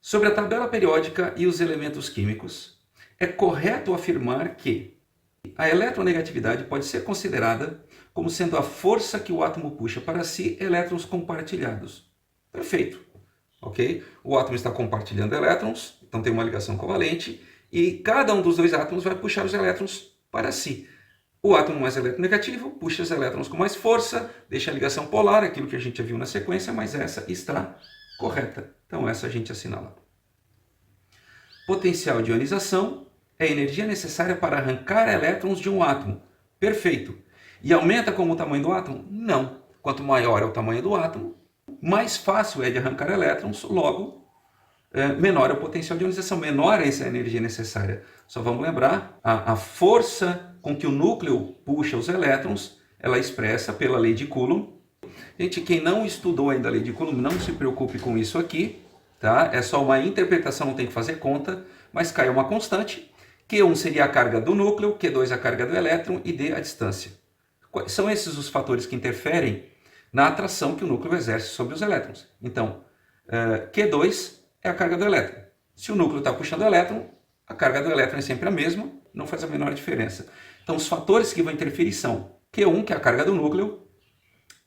Sobre a tabela periódica e os elementos químicos, é correto afirmar que a eletronegatividade pode ser considerada como sendo a força que o átomo puxa para si elétrons compartilhados. Perfeito, ok? O átomo está compartilhando elétrons, então tem uma ligação covalente, e cada um dos dois átomos vai puxar os elétrons para si. O átomo mais eletronegativo puxa os elétrons com mais força, deixa a ligação polar, aquilo que a gente já viu na sequência, mas essa está correta. Então essa a gente assinala. Potencial de ionização é a energia necessária para arrancar elétrons de um átomo. Perfeito. E aumenta como o tamanho do átomo? Não. Quanto maior é o tamanho do átomo, mais fácil é de arrancar elétrons, logo menor é o potencial de ionização, menor é essa energia necessária. Só vamos lembrar, a força com que o núcleo puxa os elétrons, ela é expressa pela lei de Coulomb. Gente, quem não estudou ainda a lei de Coulomb, não se preocupe com isso aqui, tá? É só uma interpretação, não tem que fazer conta, mas cai uma constante. Q1 seria a carga do núcleo, Q2 a carga do elétron e D a distância. São esses os fatores que interferem na atração que o núcleo exerce sobre os elétrons. Então, Q2 é a carga do elétron. Se o núcleo está puxando o elétron, a carga do elétron é sempre a mesma, não faz a menor diferença. Então, os fatores que vão interferir são Q1, que é a carga do núcleo,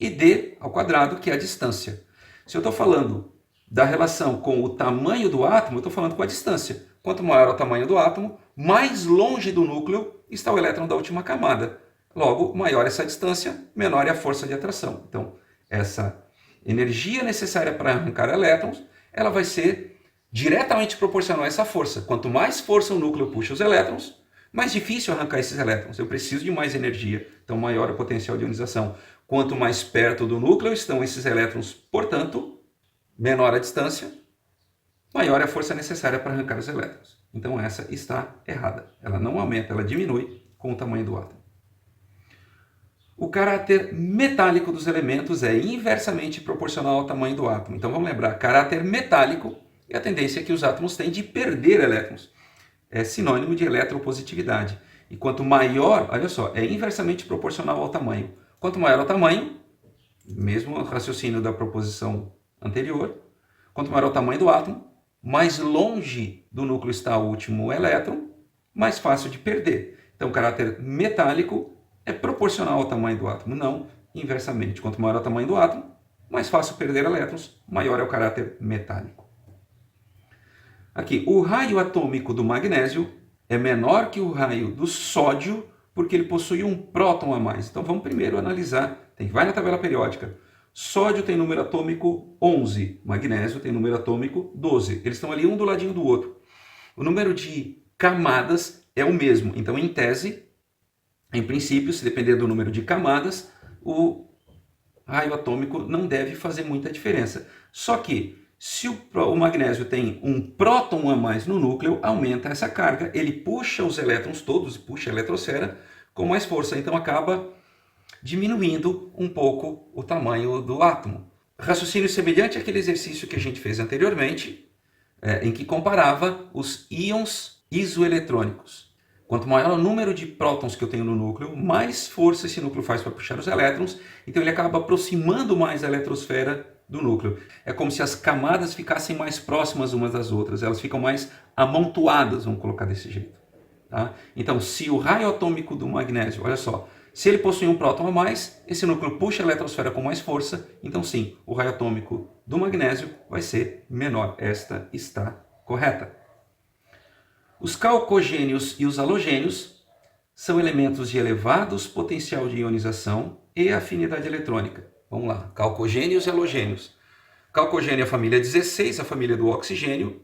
e D ao quadrado, que é a distância. Se eu estou falando da relação com o tamanho do átomo, eu estou falando com a distância. Quanto maior é o tamanho do átomo, mais longe do núcleo está o elétron da última camada. Logo, maior essa distância, menor é a força de atração. Então, essa energia necessária para arrancar elétrons, ela vai ser diretamente proporcional a essa força. Quanto mais força o núcleo puxa os elétrons, mais difícil arrancar esses elétrons. Eu preciso de mais energia, então maior é o potencial de ionização. Quanto mais perto do núcleo estão esses elétrons, portanto, menor a distância, maior é a força necessária para arrancar os elétrons. Então essa está errada. Ela não aumenta, ela diminui com o tamanho do átomo. O caráter metálico dos elementos é inversamente proporcional ao tamanho do átomo. Então vamos lembrar, caráter metálico é a tendência que os átomos têm de perder elétrons. É sinônimo de eletropositividade. E quanto maior, olha só, é inversamente proporcional ao tamanho. Quanto maior o tamanho, mesmo o raciocínio da proposição anterior, quanto maior o tamanho do átomo, mais longe do núcleo está o último elétron, mais fácil de perder. Então o caráter metálico é proporcional ao tamanho do átomo, não inversamente. Quanto maior é o tamanho do átomo, mais fácil perder elétrons, maior é o caráter metálico. Aqui, o raio atômico do magnésio é menor que o raio do sódio, porque ele possui um próton a mais. Então vamos primeiro analisar, vai na tabela periódica. Sódio tem número atômico 11, magnésio tem número atômico 12. Eles estão ali um do ladinho do outro. O número de camadas é o mesmo, então em tese, em princípio, se depender do número de camadas, o raio atômico não deve fazer muita diferença. Só que, se o magnésio tem um próton a mais no núcleo, aumenta essa carga, ele puxa os elétrons todos, puxa a eletrosfera com mais força, então acaba diminuindo um pouco o tamanho do átomo. Raciocínio semelhante àquele exercício que a gente fez anteriormente, em que comparava os íons isoeletrônicos. Quanto maior o número de prótons que eu tenho no núcleo, mais força esse núcleo faz para puxar os elétrons, então ele acaba aproximando mais a eletrosfera do núcleo. É como se as camadas ficassem mais próximas umas das outras, elas ficam mais amontoadas, vamos colocar desse jeito. Tá? Então, se o raio atômico do magnésio, olha só, se ele possui um próton a mais, esse núcleo puxa a eletrosfera com mais força, então sim, o raio atômico do magnésio vai ser menor. Esta está correta. Os calcogênios e os halogênios são elementos de elevados potencial de ionização e afinidade eletrônica. Vamos lá, calcogênios e halogênios. Calcogênio é a família 16, a família do oxigênio,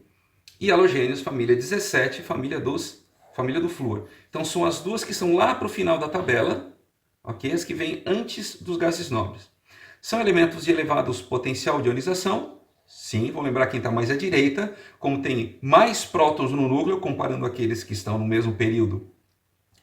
e halogênios, família 17, família do flúor. Então são as duas que são lá para o final da tabela, ok? As que vêm antes dos gases nobres. São elementos de elevados potencial de ionização. Sim, vou lembrar quem está mais à direita, como tem mais prótons no núcleo, comparando aqueles que estão no mesmo período.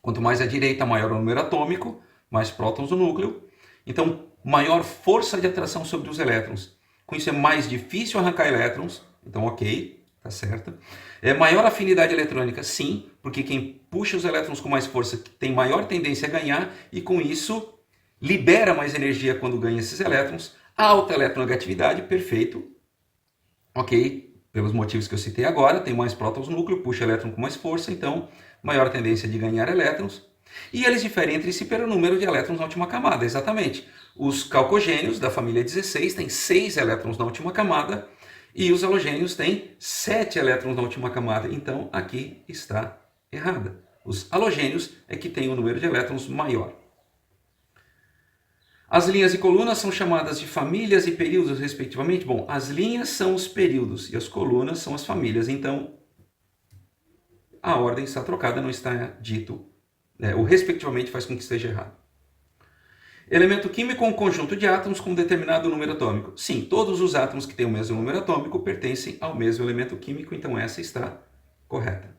Quanto mais à direita, maior o número atômico, mais prótons no núcleo. Então, maior força de atração sobre os elétrons. Com isso é mais difícil arrancar elétrons, então ok, tá certo. É maior afinidade eletrônica, sim, porque quem puxa os elétrons com mais força tem maior tendência a ganhar e com isso libera mais energia quando ganha esses elétrons. Alta eletronegatividade, perfeito. Ok, pelos motivos que eu citei agora, tem mais prótons no núcleo, puxa elétron com mais força, então maior tendência de ganhar elétrons. E eles diferem entre si pelo número de elétrons na última camada, exatamente. Os calcogênios da família 16 têm 6 elétrons na última camada e os halogênios têm 7 elétrons na última camada. Então aqui está errada. Os halogênios é que têm o número de elétrons maior. As linhas e colunas são chamadas de famílias e períodos, respectivamente. Bom, as linhas são os períodos e as colunas são as famílias. Então, a ordem está trocada, não está dito. O respectivamente faz com que esteja errado. Elemento químico é um conjunto de átomos com um determinado número atômico. Sim, todos os átomos que têm o mesmo número atômico pertencem ao mesmo elemento químico, então essa está correta.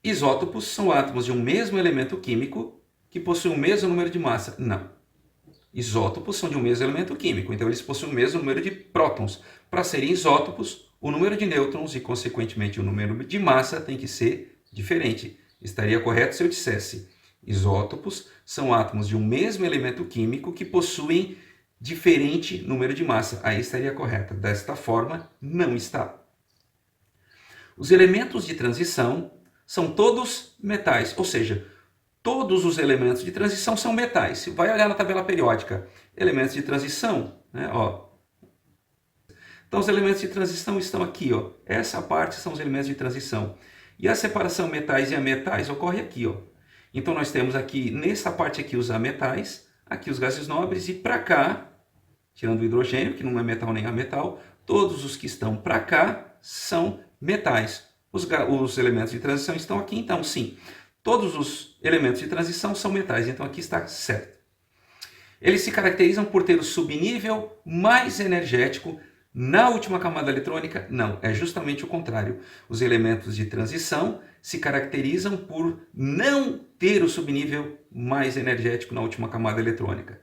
Isótopos são átomos de um mesmo elemento químico que possuem o mesmo número de massa. Não. Isótopos são de um mesmo elemento químico, então eles possuem o mesmo número de prótons. Para serem isótopos, o número de nêutrons e, consequentemente, o número de massa tem que ser diferente. Estaria correto se eu dissesse: isótopos são átomos de um mesmo elemento químico que possuem diferente número de massa. Aí estaria correto. Desta forma, não está. Os elementos de transição são todos metais, ou seja, todos os elementos de transição são metais. Vai olhar na tabela periódica, elementos de transição, né? Ó. Então os elementos de transição estão aqui, ó. Essa parte são os elementos de transição. E a separação metais e ametais ocorre aqui, ó. Então nós temos aqui, nessa parte aqui, os ametais, aqui os gases nobres, e para cá, tirando o hidrogênio, que não é metal nem ametal, todos os que estão para cá são metais. Os elementos de transição estão aqui, então sim, todos os elementos de transição são metais, então aqui está certo. Eles se caracterizam por ter o subnível mais energético na última camada eletrônica? Não, é justamente o contrário. Os elementos de transição se caracterizam por não ter o subnível mais energético na última camada eletrônica.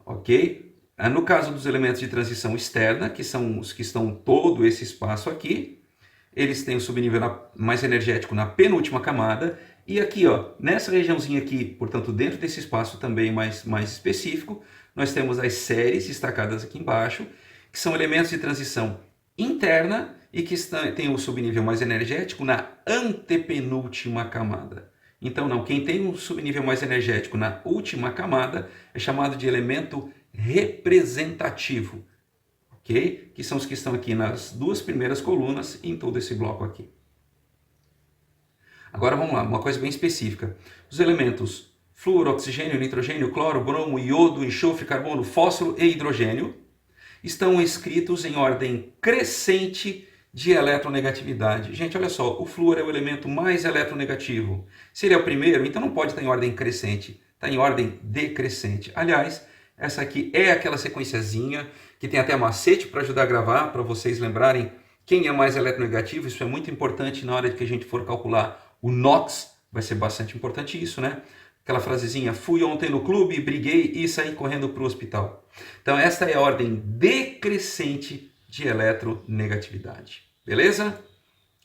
Ok? No caso dos elementos de transição externa, que são os que estão todo esse espaço aqui, eles têm o subnível mais energético na penúltima camada. E aqui, ó, nessa regiãozinha aqui, portanto, dentro desse espaço também mais específico, nós temos as séries destacadas aqui embaixo, que são elementos de transição interna e que têm o subnível mais energético na antepenúltima camada. Então, não, quem tem um subnível mais energético na última camada é chamado de elemento representativo, ok? Que são os que estão aqui nas duas primeiras colunas e em todo esse bloco aqui. Agora vamos lá, uma coisa bem específica. Os elementos flúor, oxigênio, nitrogênio, cloro, bromo, iodo, enxofre, carbono, fósforo e hidrogênio estão escritos em ordem crescente de eletronegatividade. Gente, olha só, o flúor é o elemento mais eletronegativo. Se ele é o primeiro, então não pode estar em ordem crescente, está em ordem decrescente. Aliás, essa aqui é aquela sequenciazinha que tem até macete para ajudar a gravar, para vocês lembrarem quem é mais eletronegativo. Isso é muito importante na hora que a gente for calcular o NOx, vai ser bastante importante isso, né? Aquela frasezinha, fui ontem no clube, briguei e saí correndo para o hospital. Então esta é a ordem decrescente de eletronegatividade. Beleza?